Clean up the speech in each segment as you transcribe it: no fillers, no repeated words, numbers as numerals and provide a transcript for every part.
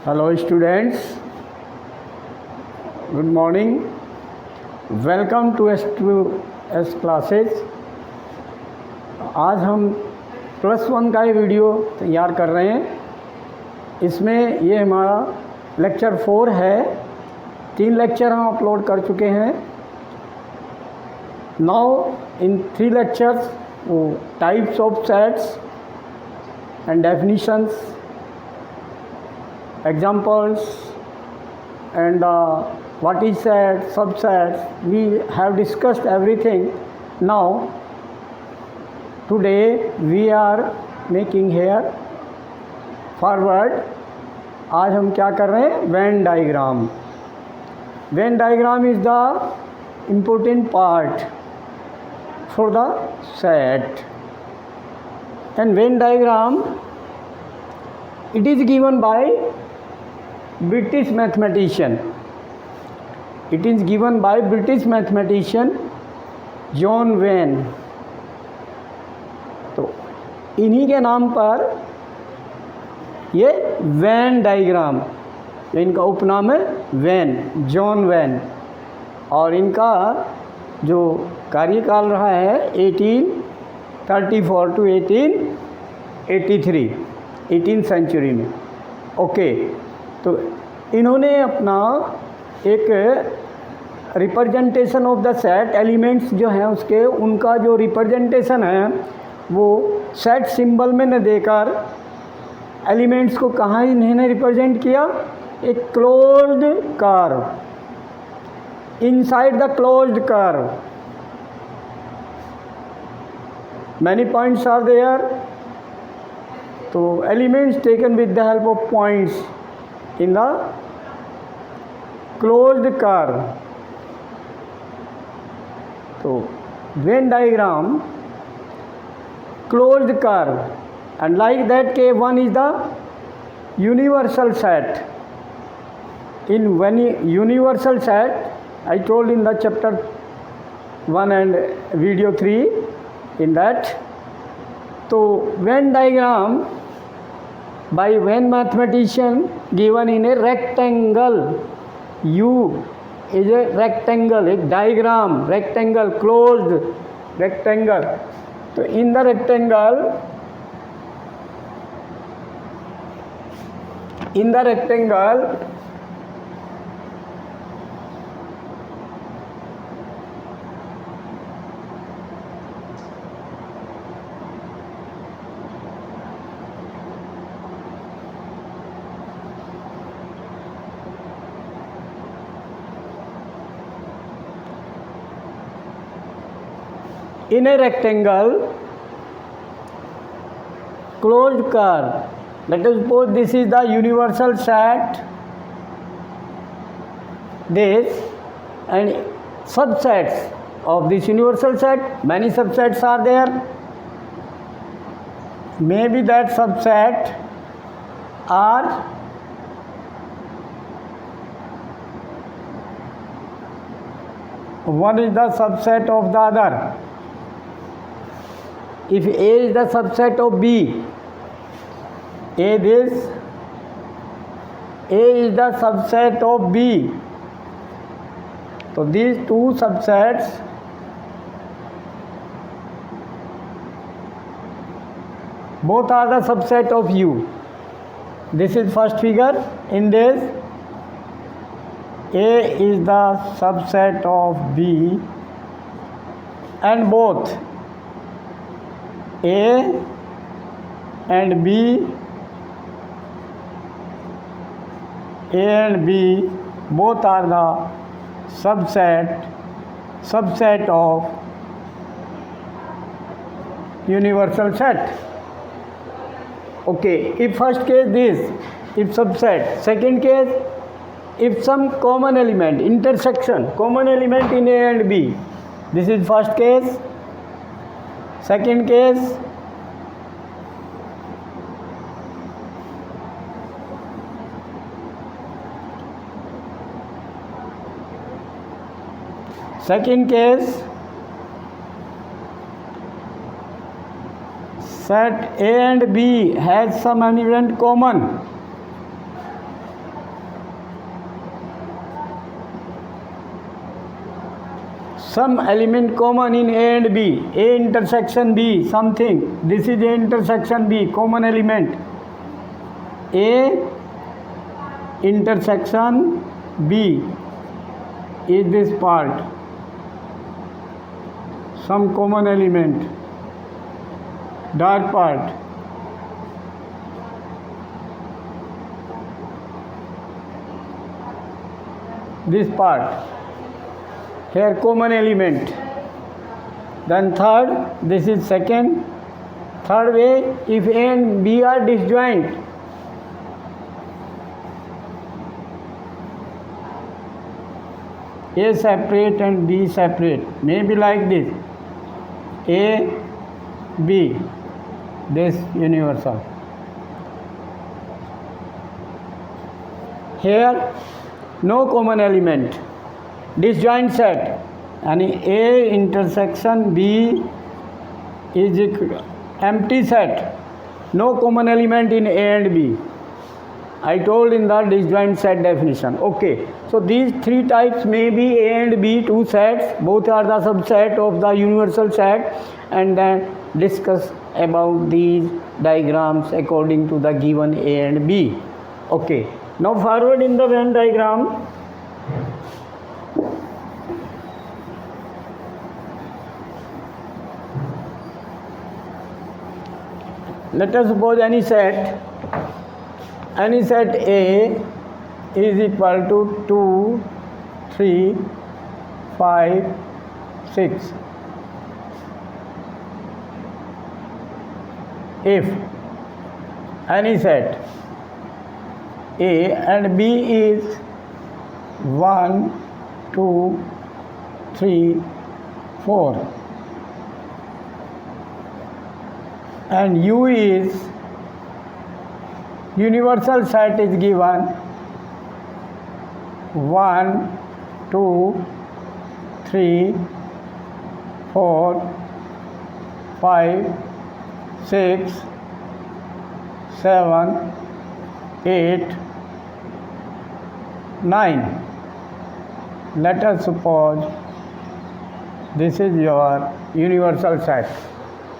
Hello students, good morning. Welcome to S classes. आज हम +1 का ये वीडियो तैयार कर रहे हैं। इसमें ये हमारा लेक्चर 4 है। 3 लेक्चर हम अपलोड कर चुके हैं। नाउ इन 3 लेक्चर्स वो types of sets and definitions, examples, and what is set, subsets, we have discussed everything. Now today we are making here forward. आज हम क्या कर रहे हैं? Venn diagram. Venn diagram is the important part for the set. And Venn diagram, it is given by British mathematician. It is given by British mathematician John when. तो इन्हीं के नाम पर ये वेन डायग्राम, इनका उपनाम है वेन, जॉन वेन। और इनका जो कार्यकाल रहा है 1834 to 1883, 18th सेंचुरी में। ओके, तो इन्होंने अपना एक representation of the set elements जो हैं उसके, उनका जो रिप्रेजेंटेशन है वो सेट सिंबल में न देकर एलिमेंट्स को कहाँ इन्होंने रिप्रेजेंट किया? एक closed curve, inside the closed curve many points are there. तो elements taken with the help of points in the closed curve. So Venn diagram, closed curve, and like that K1 is the universal set. In one universal set, I told in the chapter 1 and video 3 in that. So Venn diagram by Venn mathematician given in a rectangle. U is a rectangle, एक diagram, rectangle, closed rectangle. तो in the rectangle, in a rectangle closed curve, let us suppose this is the universal set, this, and subsets of this universal set, many subsets are there. Maybe that subset are one is the subset of the other. If A is the subset of B, A is the subset of B. So these two subsets both are the subset of U. This is first figure. In this, A is the subset of B, and both A and B both are the subset of universal set. Okay, if first case this, if subset. Second case, if some common element, intersection, common element in A and B. This is first case. Second case, set A and B has some element common. some element common in A and B. A intersection B, something. This is A intersection B, common element. A intersection B is this part. Some common element. Dark part. This part. Here common element. Then third, this is second. Third way, if A and B are disjoint, A separate and B separate, maybe like this. A, B, this universal. Here, no common element. Disjoint set, and A intersection B is empty set, no common element in A and B. I told in the disjoint set definition. Okay, so these three types may be A and B, two sets, both are the subset of the universal set, and then discuss about these diagrams according to the given A and B. Okay, now forward in the Venn diagram. Let us suppose any set A is equal to 2, 3, 5, 6. If any set A and B is 1, 2, 3, 4. And U is universal set is given 1, 2, 3, 4, 5, 6, 7, 8, 9. Let us suppose this is your universal set.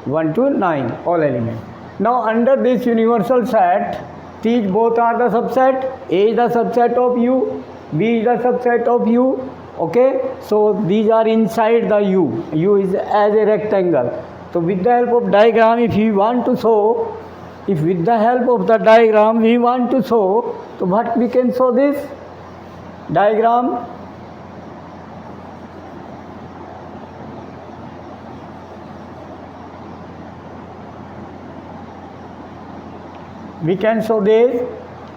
1 to 9, all elements. Now under this universal set, these both are the subset. A is the subset of U, B is the subset of U. Okay, so these are inside the U. U is as a rectangle. So with the help of diagram, if we want to show, if with the help of the diagram we want to show, so what we can show this diagram? We can show this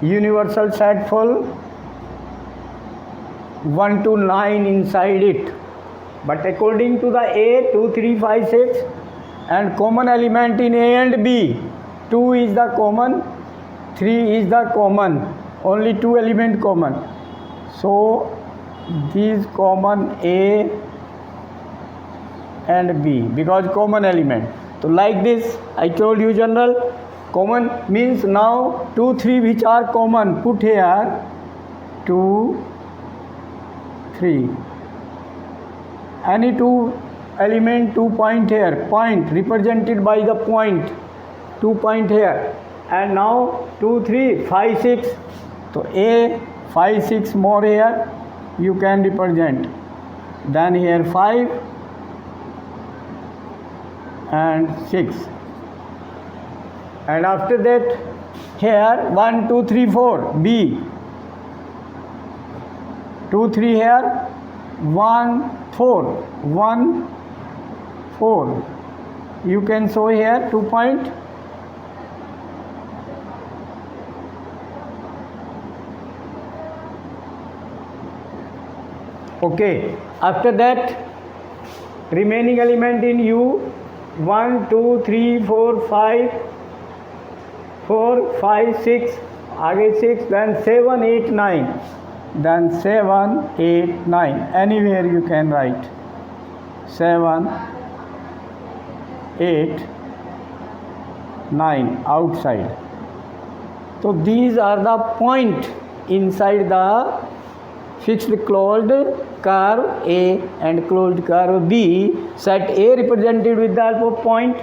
universal set full 1 to 9 inside it. But according to the A, 2, 3, 5, 6 and common element in A and B, 2 is the common, 3 is the common, only 2 element common. So these common A and B because common element. So like this, I told you general. Common means now 2, 3 which are common, put here 2, 3. Any two element, 2 point here, point represented by the point, 2 point here. And now 2, 3, 5, 6. So A, 5, 6 more here you can represent. Then here 5 and 6. And after that here 1, 2, 3, 4 B, 2, 3 here 1, 4, 1, 4. You can show here 2 point. Okay, after that remaining element in U 1, 2, 3, 4, 5, 4, 5, 6, आगे 6, then 7, 8, 9, then 7, 8, 9, anywhere you can write 7, 8, 9 outside. So these are the point inside the fixed closed curve A and closed curve B. Set A represented with the help of point.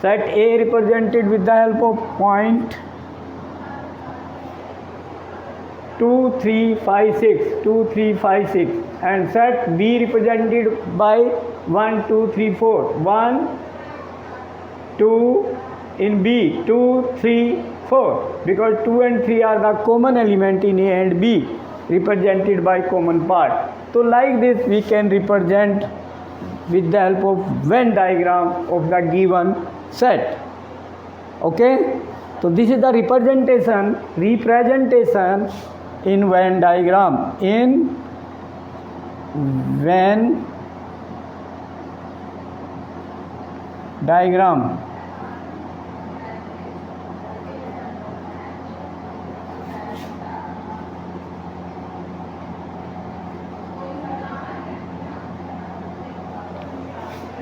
Set A represented with the help of point 2, 3, 5, 6, 2, 3, 5, 6, and set B represented by 1, 2, 3, 4, 1, 2 in B, 2, 3, 4, because 2 and 3 are the common element in A and B, represented by common part. So like this we can represent with the help of Venn diagram of the given set. Okay, so this is the representation in Venn diagram. In Venn diagram,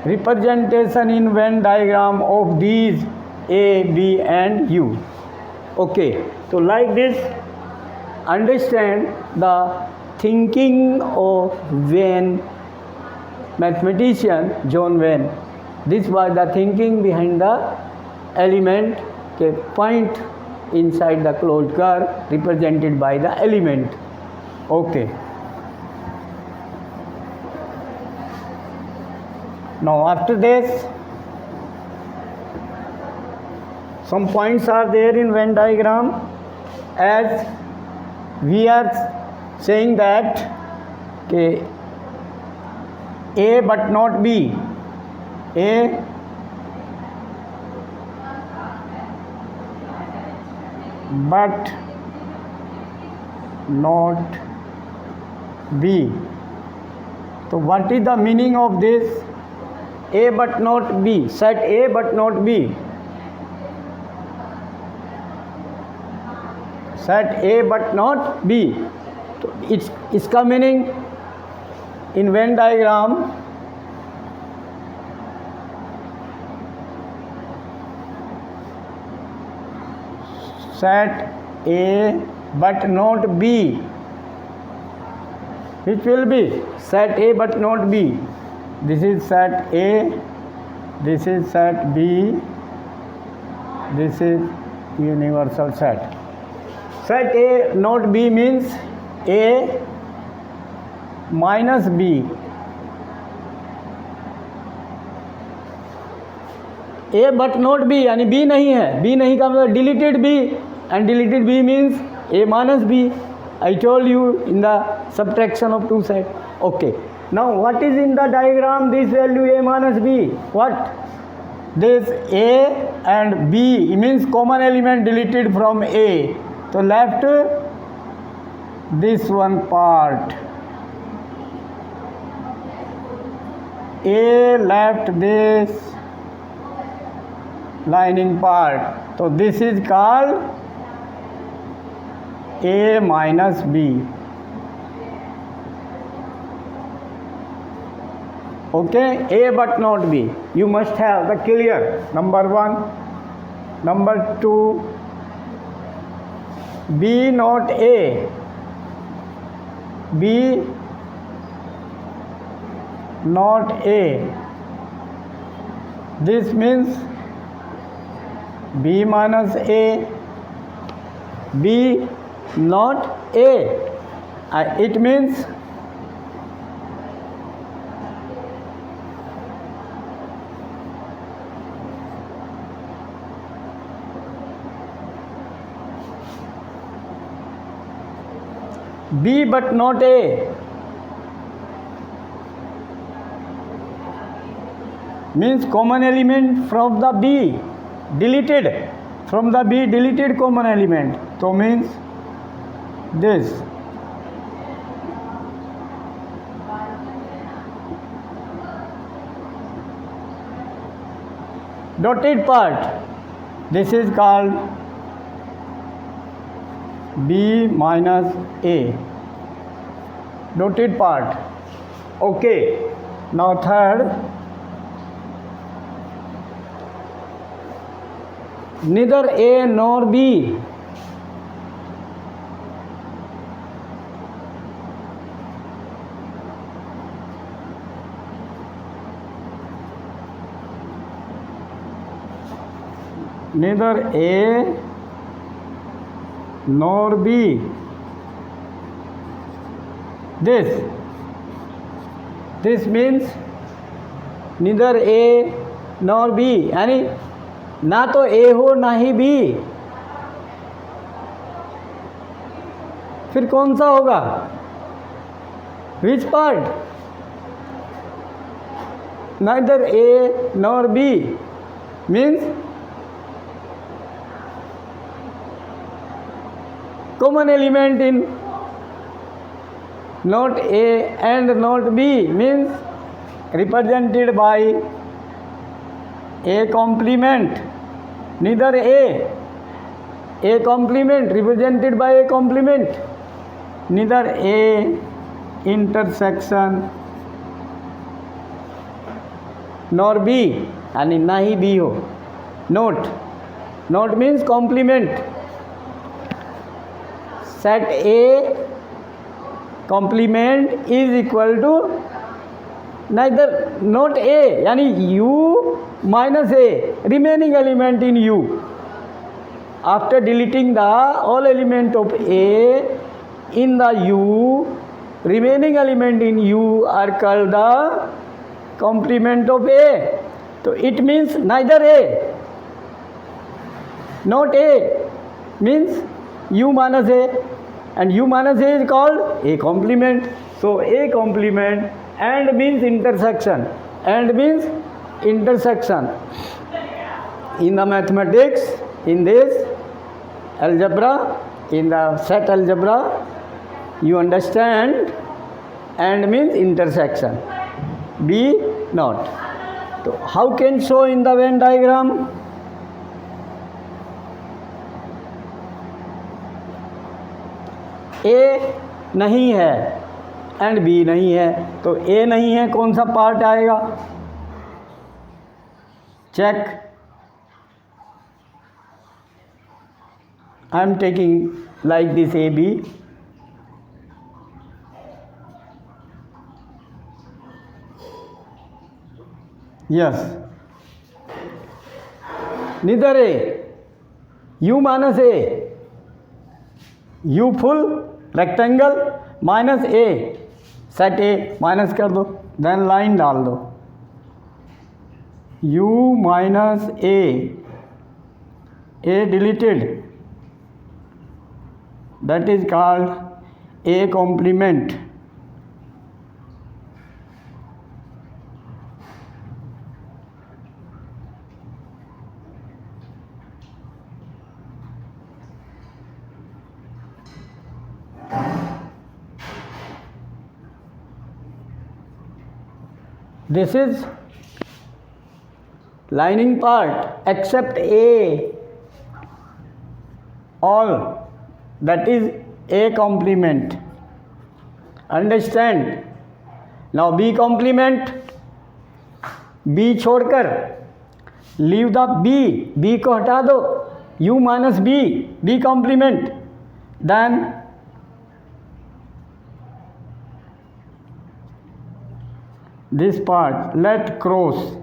representation in Venn diagram of these A, B and U. Okay, so like this, understand the thinking of Venn, mathematician John Venn. This was the thinking behind the element, a point inside the closed curve represented by the element. Okay. Now after this, some points are there in Venn diagram, as we are saying that okay, A but not B, A but not B. So what is the meaning of this? A but not B, set A but not B. Set A but not B. So इसका meaning in Venn diagram, set A but not B, which will be set A but not B. This is set A, this is set B, this is universal set. Set A not B means A minus B. A but not B यानी B नहीं है, B नहीं का मतलब deleted B, and deleted B means A minus B. I told you in the subtraction of two sets. Okay. Now what is in the diagram? This value A minus B. What? This A and B means common element deleted from A. So left this one part. A left this lining part. So this is called A minus B. Okay, A but not B. You must have the clear. Number one. Number two, B not A. B not A. This means B minus A. B not A. It means B but not A means common element from the B deleted, from the B deleted common element. So means this. Dotted part, this is called B minus A. Dotted part. Okay. Now third, neither A nor B neither A nor B. This means neither A nor B, यानी ना तो A हो ना ही B. फिर कौन सा होगा? Which part? Neither A nor B means common element in not A and not B means represented by A complement. Neither A complement represented by A complement. Neither A intersection nor B, यानी ना ही B हो. Not means complement. Set A complement is equal to neither not A, यानी U minus A, remaining element in U. After deleting the all element of A in the U, remaining element in U are called the complement of A. So it means neither A, not A means U minus A, and U minus A is called A complement. So A complement and means intersection, in the mathematics, in this algebra, in the set algebra, you understand and means intersection, B not. So how can show in the Venn diagram? A नहीं है and B नहीं है, तो A नहीं है, कौन सा part आएगा? Check. I am taking like this AB. Yes. Neither A, U minus A, U full rectangle minus A, set A minus कर दो, देन लाइन डाल दो. U minus A deleted, that is called A complement. This is lining part except A, all, that is A complement. Understand? Now B complement, B छोड़कर leave the B को हटा दो, U minus B complement, then this part let cross.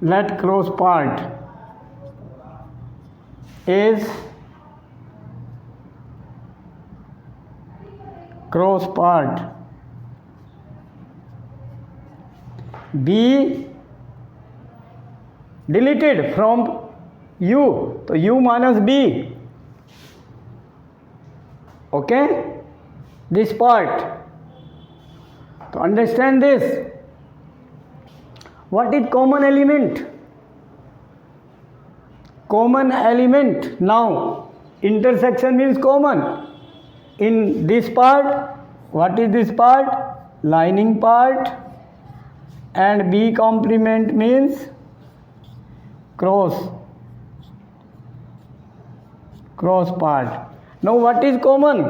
Let cross part is cross part. B deleted from U, so U minus B. Okay, this part. To understand this, what is common element? Common element. Now intersection means common. In this part, what is this part? Lining part, and B complement means cross part. Now what is common?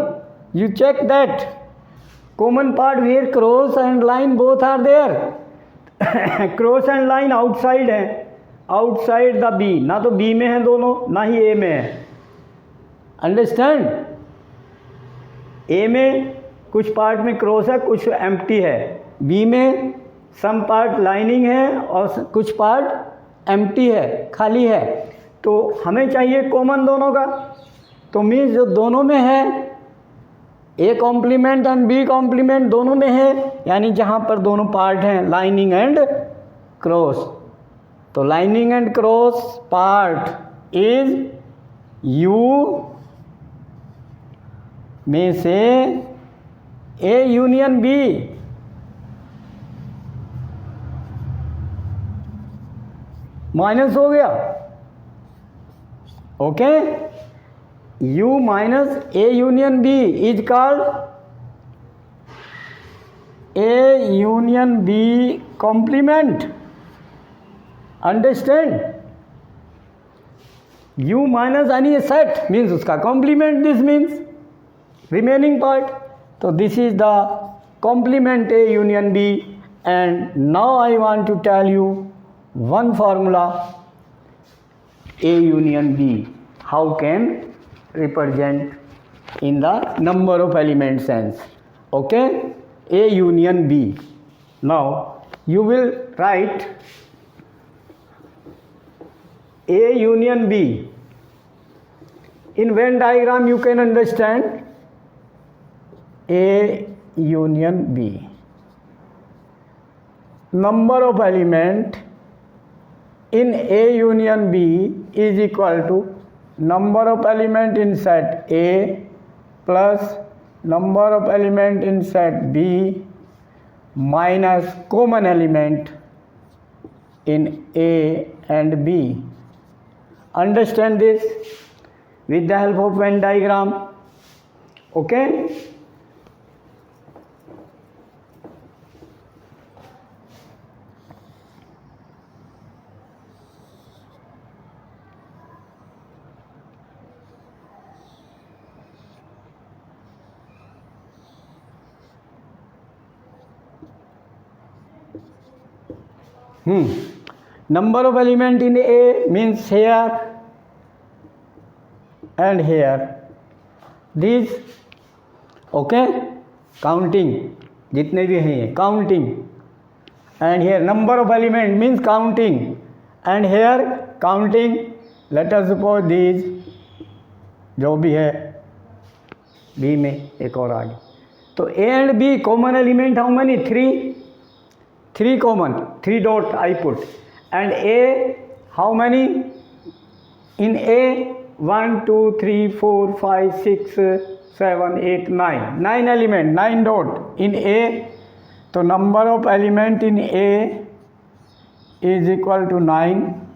You check that. common part where cross and line both are there. Cross and line outside है, outside the B, ना तो B में है दोनों, ना ही A में है. Understand? A में कुछ पार्ट में क्रॉस है, कुछ एम्प्टी है. B में सम पार्ट लाइनिंग है और कुछ पार्ट एम्प्टी है, खाली है. तो हमें चाहिए कॉमन दोनों का. तो मीन्स जो दोनों में है, A complement and B complement दोनों में है, यानी जहाँ पर दोनों पार्ट हैं लाइनिंग एंड क्रॉस. तो lining and cross part is U में से ए यूनियन बी. माइनस हो गया. Okay. U minus A union B is called A union B complement. Understand? U minus any set means उसका complement. This means remaining part. So this is the complement A union B. And now I want to tell you one formula A union B. How can represent in the number of element sense. Okay, A union B. Now you will write A union B. In Venn diagram you can understand A union B. Number of element in A union B is equal to number of element in set A plus number of element in set B minus common element in A and B. Understand this with the help of Venn diagram. Okay. Number of element in A means here and here. These, okay, counting, जितने भी हैं counting. And here number of element means counting. And here counting. Let us suppose these, जो भी है B में एक और आगे. तो A and B common element how many? 3. 3 common, 3 dot I put. And A, how many? In A, 1, 2, 3, 4, 5, 6, 7, 8, 9. 9 element, 9 dot in A. So number of element in A is equal to 9.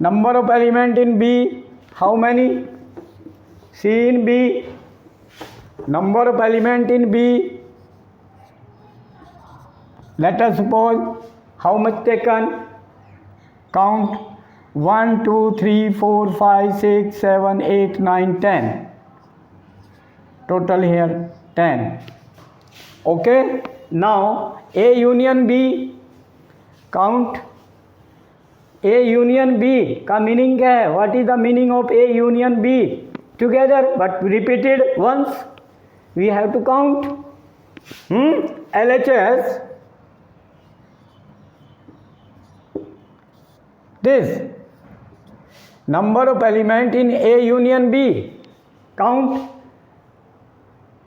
Number of element in B, how many? See in B, number of element in B. Let us suppose how much taken? Count 1, 2, 3, 4, 5, 6, 7, 8, 9, 10. Total here 10. Okay. Now A union B. Count A union B का meaning क्या है? What is the meaning of A union B? Together but repeated once. We have to count. LHS. This number of element in A union B. Count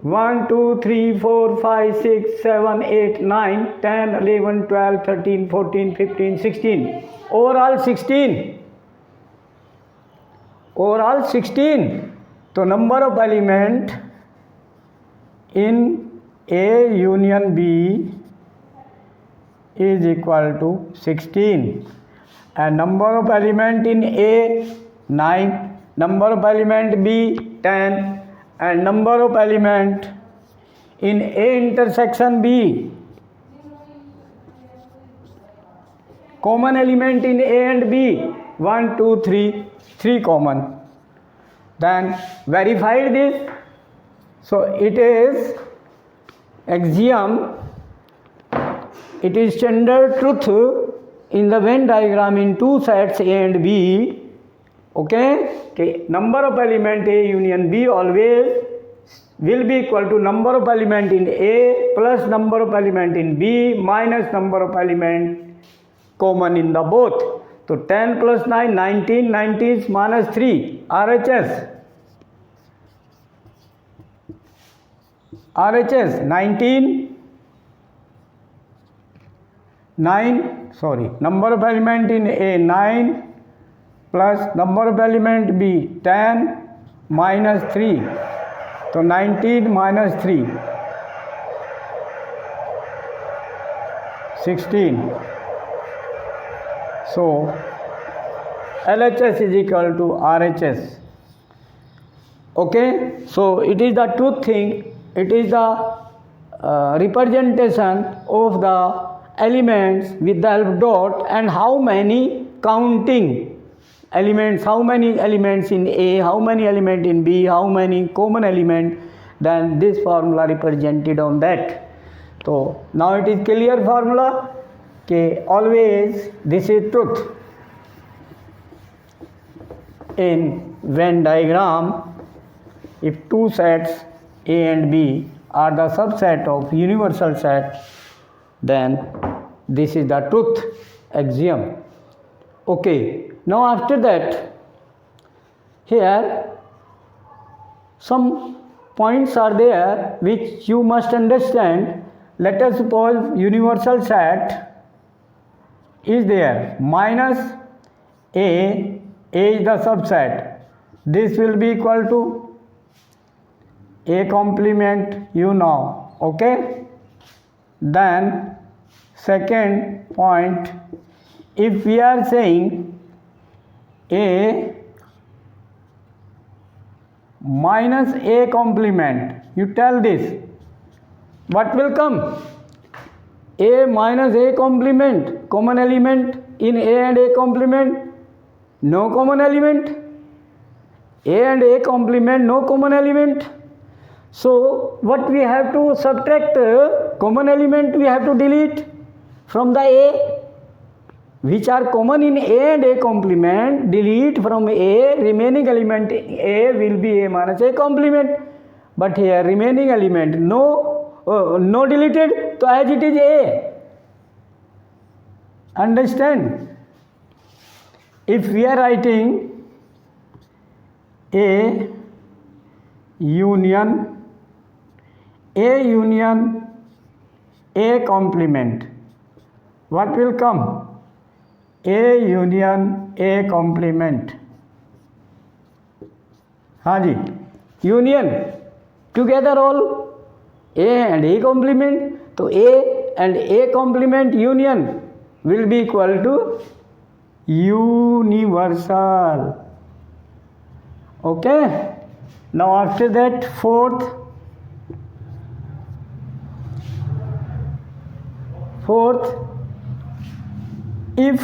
1, 2, 3, 4, 5, 6, 7, 8, 9, 10, 11, 12, 13, 14, 15, 16. Overall 16. Overall 16. So number of element in A union B is equal to 16. And number of element in A 9, number of element B 10, and number of element in A intersection B. Common element in A and B 1, 2, 3, 3 common. Then verified this. So it is axiom, it is standard truth in the Venn diagram in two sets A and B. Okay, number of element A union B always will be equal to number of element in A plus number of element in B minus number of element common in the both. So 10 plus 9, 19, 19 minus 3, RHS 19, 9, number of element in A 9 plus number of element B 10 minus 3. So 19 minus 3, 16. So LHS is equal to RHS. Okay, so it is the truth thing, it is the representation of the elements with the help dot and how many counting elements, how many elements in A, how many element in B, how many common element, then this formula represented on that. So now it is clear formula. Okay, always this is truth in Venn diagram. If two sets A and B are the subset of universal set, then this is the truth axiom. Okay, now after that, here some points are there which you must understand. Let us suppose universal set is there, minus A is the subset. This will be equal to A complement, you know, okay? Then second point, if we are saying A minus A complement, you tell this, what will come? A minus A complement, common element in A and A complement, no common element. A and A complement, no common element. So what we have to subtract, common element we have to delete from the A, which are common in A and A complement, delete from A, remaining element in A will be A minus A complement. But here remaining element no deleted, so as it is A. Understand? If we are writing A union A complement, what will come? A union A complement. हाँ जी, union together all A and A complement. So A and A complement union will be equal to universal. Okay. Now after that, fourth, if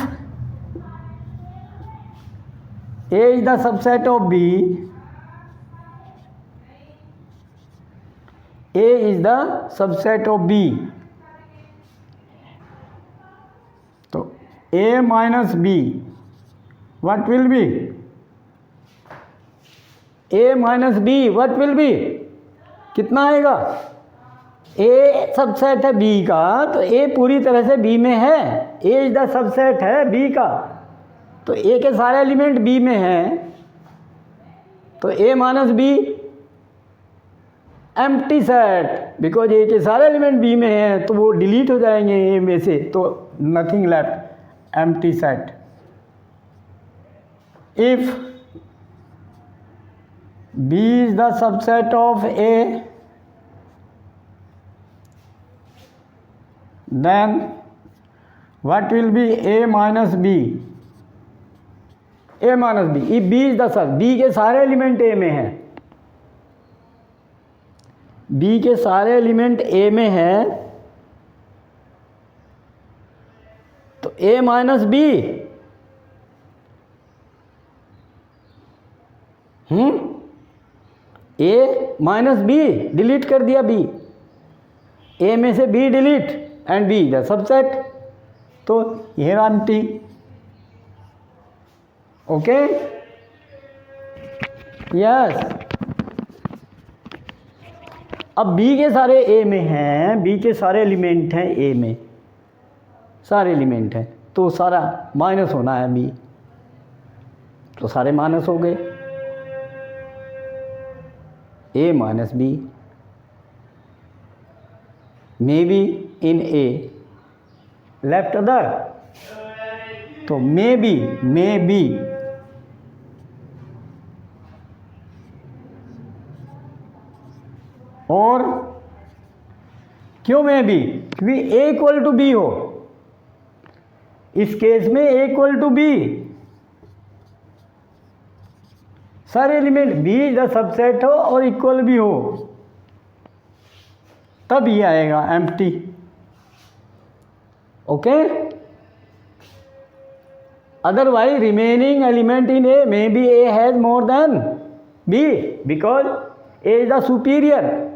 A is the subset of B, A is the subset of B. So A minus B, what will be? A minus B, what will be? कितना आएगा? A subset है B का, तो A पूरी तरह से B में है. A इज द सबसेट है B का, तो A के सारे एलिमेंट B में हैं, तो A minus B empty set, because A के सारे एलिमेंट B में हैं, तो वो डिलीट हो जाएंगे A में से, तो nothing left, empty set. If B is the subset of A, then what will be A minus B? A minus B. If B is the subset, B के सारे एलिमेंट A में हैं, B के सारे element A में हैं, तो A minus B A minus B, delete कर दिया B. ए में से B delete and B the subset, तो here empty. Okay, yes. अब बी के सारे ए में हैं, बी के सारे एलिमेंट हैं ए में, सारे एलिमेंट हैं, तो सारा माइनस होना है बी, तो सारे माइनस हो गए, A minus B, may be in A left other, तो मे बी और क्यों मे बी, क्योंकि ए इक्वल टू बी हो, इस केस में ए इक्वल टू बी, सारे एलिमेंट बी द सबसेट हो और इक्वल भी हो, तब ये आएगा empty. Okay, otherwise remaining element in A, maybe A has more than B because A is the superior,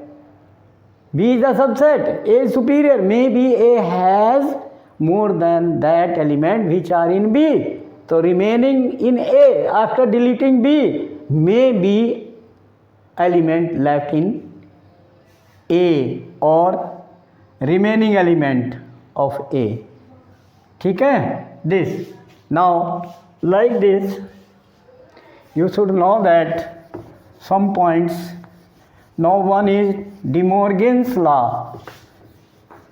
B is the subset, A is superior, maybe A has more than that element which are in B, so remaining in A after deleting B may be element left in A or remaining element of A, ठीक है। this now like this you should know that some points. Now one is De Morgan's law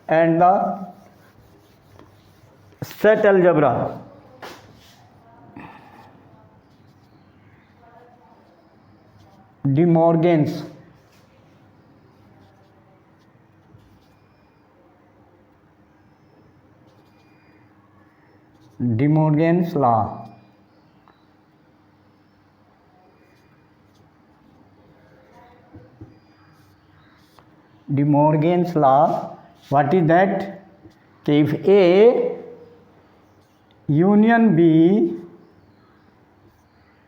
and the set algebra. De Morgan's law. De Morgan's law, what is that? If A union B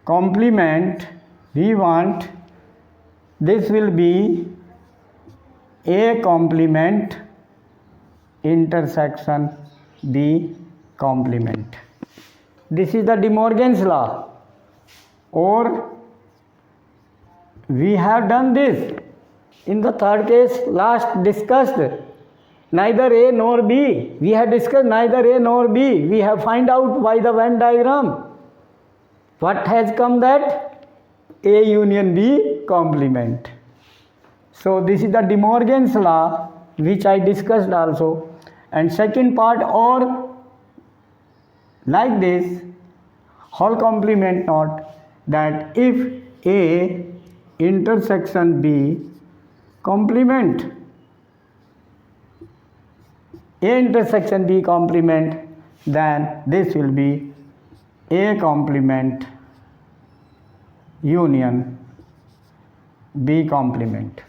complement, we want this will be A complement intersection B complement. This is the De Morgan's law, or we have done this in the third case last discussed, neither A nor B, we have discussed neither A nor B, we have find out by the Venn diagram what has come, that A union B complement. So this is the De Morgan's law which I discussed also. And second part, or like this whole complement knot, that if A intersection B complement, A intersection B complement, then this will be A complement union B complement.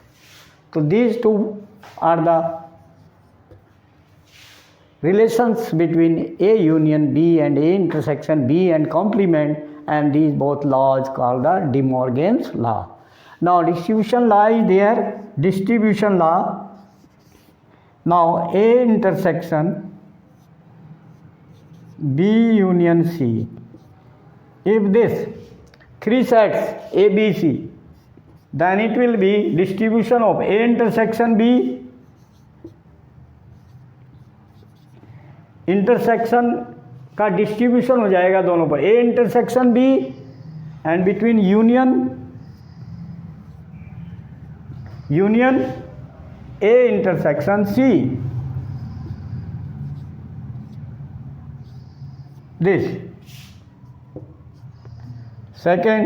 So these two are the relations between A union B and A intersection B and complement, and these both laws called the De Morgan's law. Now distribution law is there, distribution law. Now A intersection B union C, if this three sets A, B, C, then it will be distribution of A intersection B, intersection का distribution हो जाएगा दोनों पर, A intersection B and between union A intersection C, this second,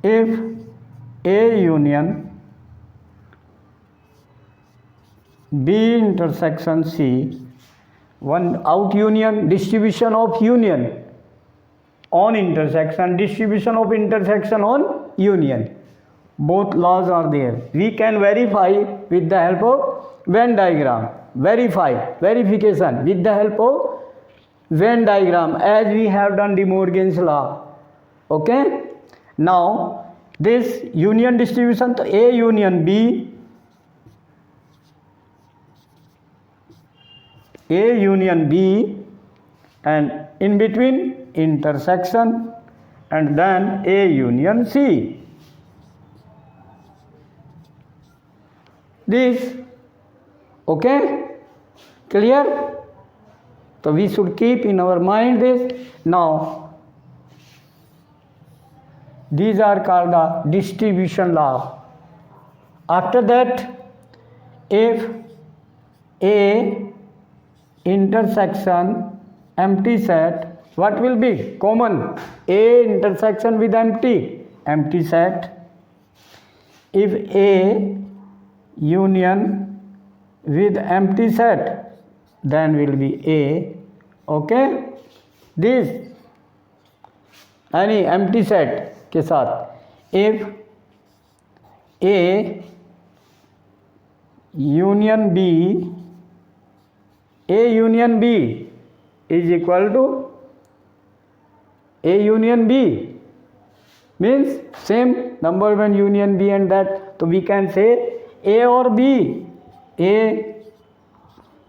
if A union B intersection C, one out union, distribution of union on intersection, distribution of intersection on union, both laws are there. We can verify with the help of Venn diagram, verification with the help of Venn diagram, as we have done De Morgan's law. Okay, now this union distribution, तो A union B A union B, and in between intersection, and then A union C. This, okay, clear? So we should keep in our mind this. Now, these are called the distribution law. After that, if A intersection empty set, what will be common? A intersection with empty set. If A union with empty set, then will be A, okay? This any empty set के साथ, if A union B is equal to A union B means same number one union B and that, so we can say A or B, A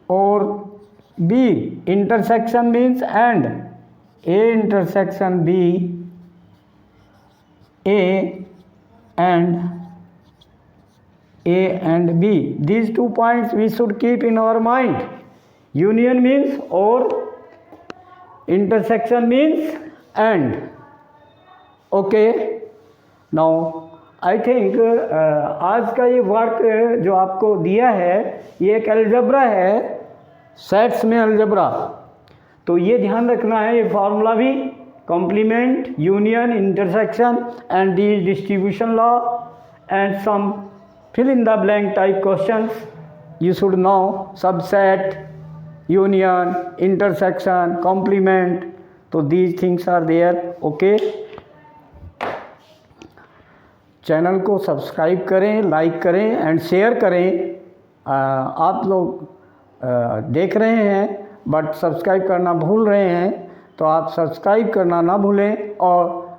or B. Intersection means and, A intersection B, A and B. These 2 points we should keep in our mind. Union means or, intersection means and. Okay. Now I think आज का ये work जो आपको दिया है ये एक algebra है, सेट्स में अलजेब्रा, तो ये ध्यान रखना है, ये फार्मूला भी complement, union, intersection and the distribution law and some fill in the blank type questions you should know, subset, union, intersection, complement, so these things are there, okay. Channel को subscribe करें, like करें and share करें. आप लोग देख रहे हैं but subscribe करना भूल रहे हैं, तो आप सब्सक्राइब करना ना भूलें और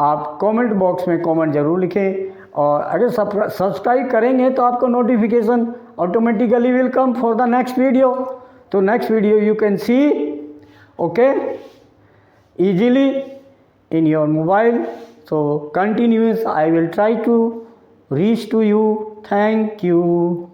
आप कमेंट बॉक्स में कमेंट ज़रूर लिखें. और अगर सब्सक्राइब करेंगे तो आपको notification automatically will come for the next video. तो next video you can see, okay, easily in your mobile. So continuous I will try to reach to you. Thank you.